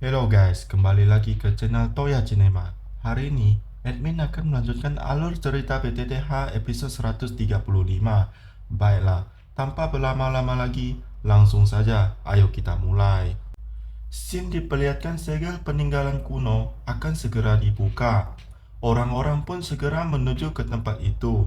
Hello guys, kembali lagi ke channel Toya Cinema. Hari ini, admin akan melanjutkan alur cerita BTTH episode 135. Baiklah, tanpa berlama-lama lagi, langsung saja, ayo kita mulai. Scene diperlihatkan segel peninggalan kuno akan segera dibuka. Orang-orang pun segera menuju ke tempat itu.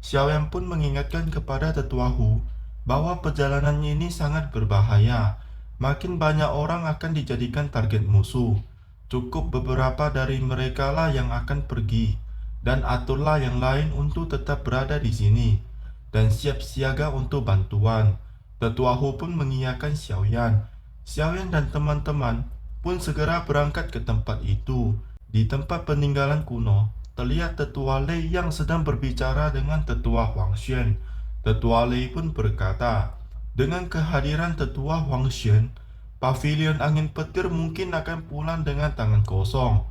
Xiaoyan pun mengingatkan kepada tetua Hu bahwa perjalanan ini sangat berbahaya. Makin banyak orang akan dijadikan target musuh. Cukup beberapa dari mereka lah yang akan pergi, dan aturlah yang lain untuk tetap berada di sini dan siap siaga untuk bantuan. Tetua Hu pun mengiyakan Xiaoyan. Xiaoyan dan teman-teman pun segera berangkat ke tempat itu. Di tempat peninggalan kuno, terlihat Tetua Lei yang sedang berbicara dengan Tetua Huangshan. Tetua Lei pun berkata, dengan kehadiran Tetua Huangshan, pavilion angin petir mungkin akan pulang dengan tangan kosong.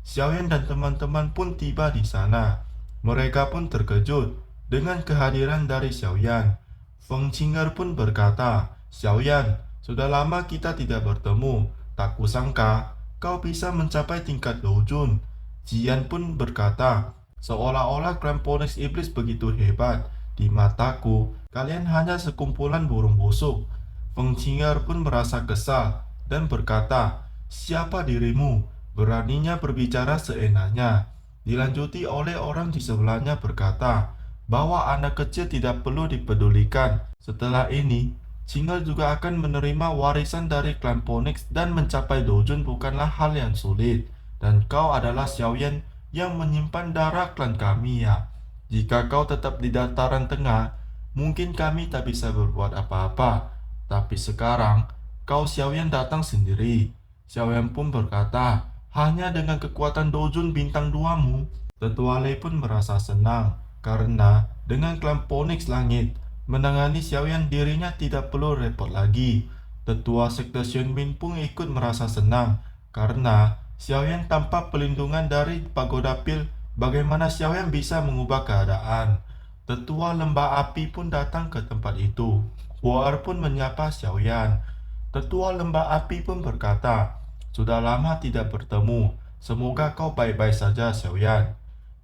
Xiaoyan dan teman-teman pun tiba di sana. Mereka pun terkejut dengan kehadiran dari Xiaoyan. Feng Qing'er pun berkata, Xiaoyan, sudah lama kita tidak bertemu. Tak kusangka kau bisa mencapai tingkat Doujun. Jian pun berkata, seolah-olah klan Phoenix Iblis begitu hebat. Di mataku, kalian hanya sekumpulan burung busuk. Feng Qing'er pun merasa kesal dan berkata, siapa dirimu? Beraninya berbicara seenaknya. Dilanjuti oleh orang di sebelahnya berkata bahwa anak kecil tidak perlu dipedulikan. Setelah ini, Qing'er juga akan menerima warisan dari klan Phoenix dan mencapai Doujun bukanlah hal yang sulit. Dan kau adalah Xiaoyan yang menyimpan darah klan kami ya. Jika kau tetap di dataran tengah, mungkin kami tak bisa berbuat apa-apa. Tapi sekarang, kau Xiaoyan datang sendiri. Xiaoyan pun berkata, hanya dengan kekuatan Doujun bintang 2-mu, Tetua Lei pun merasa senang karena dengan klan Phoenix Langit menangani Xiaoyan dirinya tidak perlu repot lagi. Tetua Sekte Xuanmin pun ikut merasa senang karena Xiaoyan tanpa perlindungan dari Pagoda Pil, bagaimana Xiaoyan bisa mengubah keadaan. Tetua Lembah Api pun datang ke tempat itu. Huar pun menyapa Xiaoyan. Tetua Lembah Api pun berkata, sudah lama tidak bertemu. Semoga kau baik-baik saja, Xiaoyan.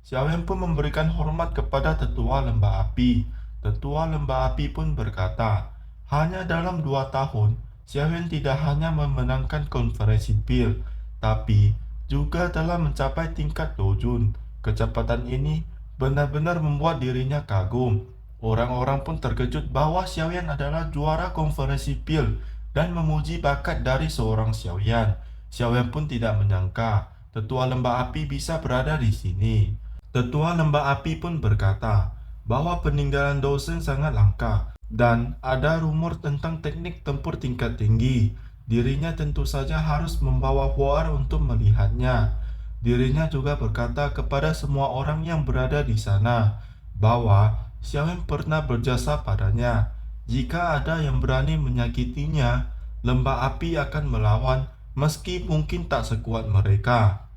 Xiaoyan pun memberikan hormat kepada Tetua Lembah Api. Tetua Lembah Api pun berkata, hanya dalam 2 tahun, Xiaoyan tidak hanya memenangkan konferensi Pil, tapi juga telah mencapai tingkat Doujun. Kecepatan ini benar-benar membuat dirinya kagum. Orang-orang pun terkejut bahwa Xiaoyan adalah juara konferensi Pil dan memuji bakat dari seorang Xiaoyan. Xiaoyan pun tidak menyangka Tetua Lembah Api bisa berada di sini. Tetua Lembah Api pun berkata bahwa peninggalan Dosen sangat langka dan ada rumor tentang teknik tempur tingkat tinggi. Dirinya tentu saja harus membawa Huar untuk melihatnya. Dirinya juga berkata kepada semua orang yang berada di sana bahwa Xiaoyan pernah berjasa padanya. Jika ada yang berani menyakitinya, Lembah Api akan melawan meski mungkin tak sekuat mereka.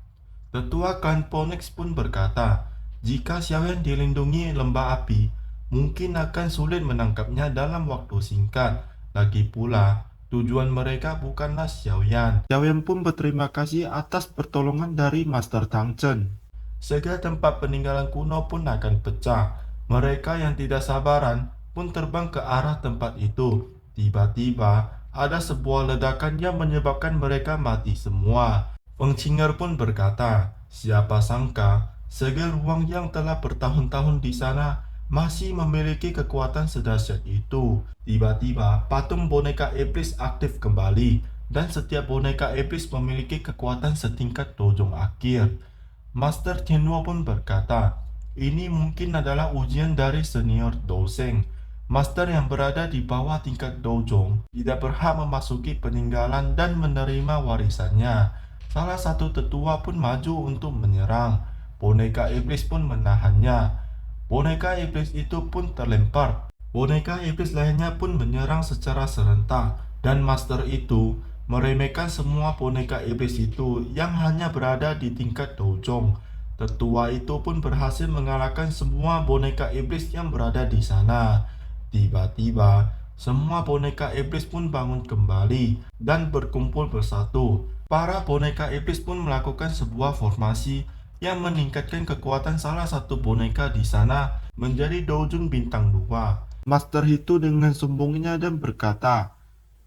Tetua klan Phoenix pun berkata, jika Xiaoyan dilindungi Lembah Api, mungkin akan sulit menangkapnya dalam waktu singkat. Lagi pula, tujuan mereka bukanlah Xiaoyan. Xiaoyan pun berterima kasih atas pertolongan dari Master Tang Chen. Segala tempat peninggalan kuno pun akan pecah. Mereka yang tidak sabaran pun terbang ke arah tempat itu. Tiba-tiba, ada sebuah ledakan yang menyebabkan mereka mati semua. Feng Qing'er pun berkata, siapa sangka segel ruang yang telah bertahun-tahun di sana masih memiliki kekuatan sedahsyat itu. Tiba-tiba, patung boneka iblis aktif kembali, dan setiap boneka iblis memiliki kekuatan setingkat Dojong akhir. Master Tianhuo pun berkata, ini mungkin adalah ujian dari senior Douseng. Master yang berada di bawah tingkat Dojong tidak berhak memasuki peninggalan dan menerima warisannya. Salah satu tetua pun maju untuk menyerang. Boneka iblis pun menahannya. Boneka iblis itu pun terlempar. Boneka iblis lainnya pun menyerang secara serentak, dan master itu meremehkan semua boneka iblis itu yang hanya berada di tingkat Dojong. Tetua itu pun berhasil mengalahkan semua boneka iblis yang berada di sana. Tiba-tiba, semua boneka iblis pun bangun kembali dan berkumpul bersatu. Para boneka iblis pun melakukan sebuah formasi yang meningkatkan kekuatan salah satu boneka di sana menjadi Doujun bintang 2. Master itu dengan sombongnya dan berkata,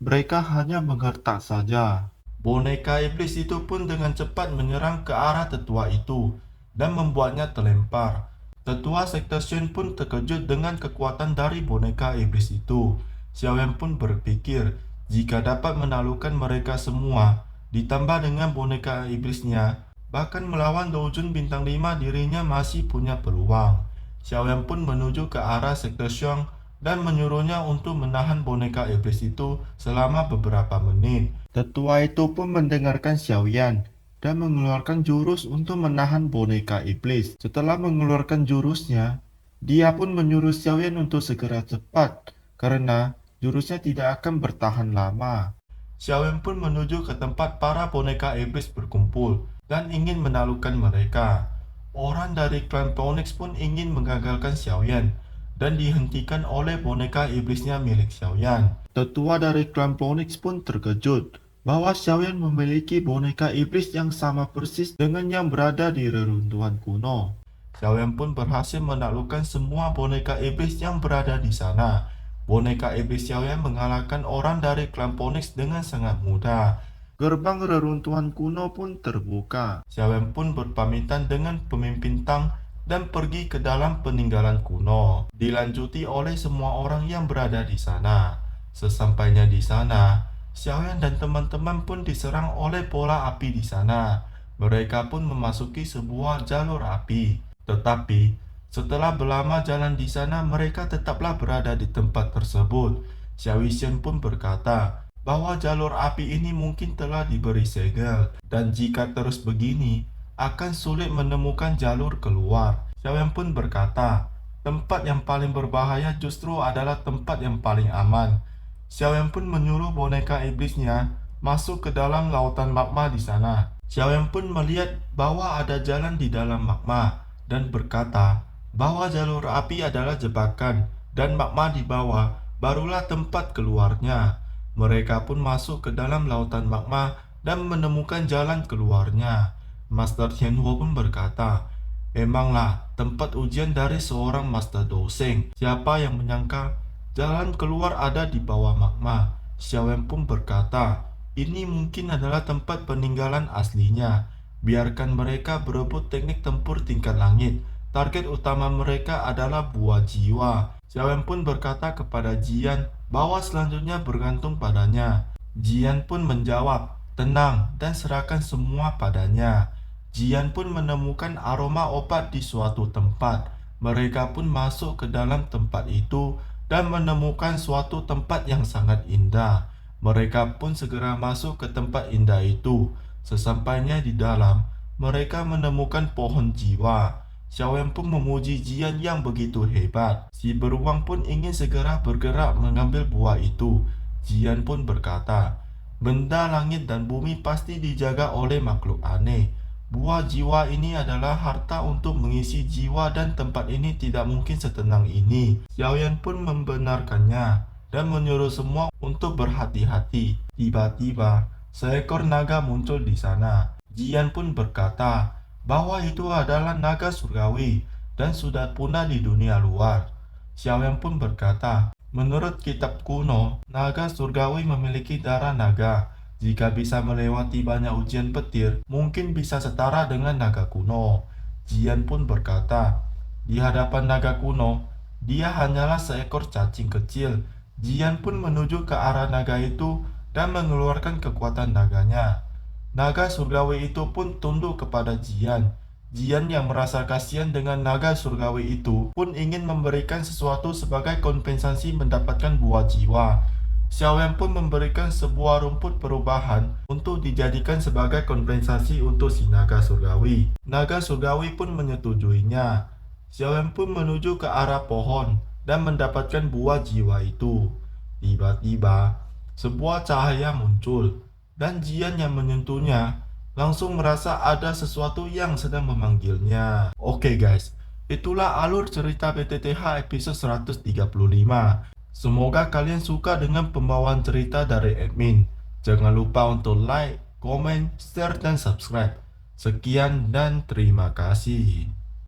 mereka hanya menggertak saja. Boneka iblis itu pun dengan cepat menyerang ke arah tetua itu dan membuatnya terlempar. Tetua sekte Shen pun terkejut dengan kekuatan dari boneka iblis itu. Xiaoyan pun berpikir, jika dapat menaklukkan mereka semua, ditambah dengan boneka iblisnya, bahkan melawan Doujun bintang 5 dirinya masih punya peluang. Xiaoyan pun menuju ke arah sekte Xiong dan menyuruhnya untuk menahan boneka iblis itu selama beberapa menit. Tetua itu pun mendengarkan Xiaoyan dan mengeluarkan jurus untuk menahan boneka iblis. Setelah mengeluarkan jurusnya, dia pun menyuruh Xiaoyan untuk segera cepat karena jurusnya tidak akan bertahan lama. Xiaoyan pun menuju ke tempat para boneka iblis berkumpul dan ingin menaklukkan mereka. Orang dari klan Phoenix pun ingin menggagalkan Xiaoyan dan dihentikan oleh boneka iblisnya milik Xiaoyan. Tetua dari klan Phoenix pun terkejut bahwa Xiaoyan memiliki boneka iblis yang sama persis dengan yang berada di reruntuhan kuno. Xiaoyan pun berhasil menaklukkan semua boneka iblis yang berada di sana. Boneka iblis Xiaoyan mengalahkan orang dari klan Phoenix dengan sangat mudah. Gerbang reruntuhan kuno pun terbuka. Xiaoyan pun berpamitan dengan pemimpin Tang dan pergi ke dalam peninggalan kuno, dilanjuti oleh semua orang yang berada di sana. Sesampainya di sana, Xiaoyan dan teman-teman pun diserang oleh bola api di sana. Mereka pun memasuki sebuah jalur api. Tetapi, setelah berlama jalan di sana, mereka tetaplah berada di tempat tersebut. Xiao Yishen pun berkata bahwa jalur api ini mungkin telah diberi segel, dan jika terus begini, akan sulit menemukan jalur keluar. Xiaoyan pun berkata, tempat yang paling berbahaya justru adalah tempat yang paling aman. Xiaoyan pun menyuruh boneka iblisnya masuk ke dalam lautan magma di sana. Xiaoyan pun melihat bahwa ada jalan di dalam magma dan berkata bahwa jalur api adalah jebakan dan magma di bawah barulah tempat keluarnya. Mereka pun masuk ke dalam lautan magma dan menemukan jalan keluarnya. Master Tianhuo pun berkata, memanglah tempat ujian dari seorang Master Douseng. Siapa yang menyangka jalan keluar ada di bawah magma. Xiaoyan pun berkata, ini mungkin adalah tempat peninggalan aslinya. Biarkan mereka berebut teknik tempur tingkat langit. Target utama mereka adalah buah jiwa. Xiaoyan pun berkata kepada Jian bahwa selanjutnya bergantung padanya. Jian pun menjawab, tenang dan serahkan semua padanya. Jian pun menemukan aroma obat di suatu tempat. Mereka pun masuk ke dalam tempat itu dan menemukan suatu tempat yang sangat indah. Mereka pun segera masuk ke tempat indah itu. Sesampainya di dalam, mereka menemukan pohon jiwa. Xiaoyan pun memuji Jian yang begitu hebat. Si beruang pun ingin segera bergerak mengambil buah itu. Jian pun berkata, benda langit dan bumi pasti dijaga oleh makhluk aneh. Buah jiwa ini adalah harta untuk mengisi jiwa dan tempat ini tidak mungkin setenang ini. Xiaoyan pun membenarkannya dan menyuruh semua untuk berhati-hati. Tiba-tiba, seekor naga muncul di sana. Jian pun berkata bahwa itu adalah naga surgawi dan sudah punah di dunia luar. Xiaoyan pun berkata, menurut kitab kuno, naga surgawi memiliki darah naga. Jika bisa melewati banyak ujian petir, mungkin bisa setara dengan naga kuno. Jian pun berkata, di hadapan naga kuno, dia hanyalah seekor cacing kecil. Jian pun menuju ke arah naga itu dan mengeluarkan kekuatan naganya. Naga surgawi itu pun tunduk kepada Jian. Jian yang merasa kasihan dengan naga surgawi itu pun ingin memberikan sesuatu sebagai kompensasi mendapatkan buah jiwa. Xiaoyan pun memberikan sebuah rumput perubahan untuk dijadikan sebagai kompensasi untuk si naga surgawi. Naga surgawi pun menyetujuinya. Xiaoyan pun menuju ke arah pohon dan mendapatkan buah jiwa itu. Tiba-tiba, sebuah cahaya muncul dan Jian yang menyentuhnya langsung merasa ada sesuatu yang sedang memanggilnya. Oke guys, itulah alur cerita PTTH episode 135. Semoga kalian suka dengan pembawaan cerita dari admin. Jangan lupa untuk like, komen, share, dan subscribe. Sekian dan terima kasih.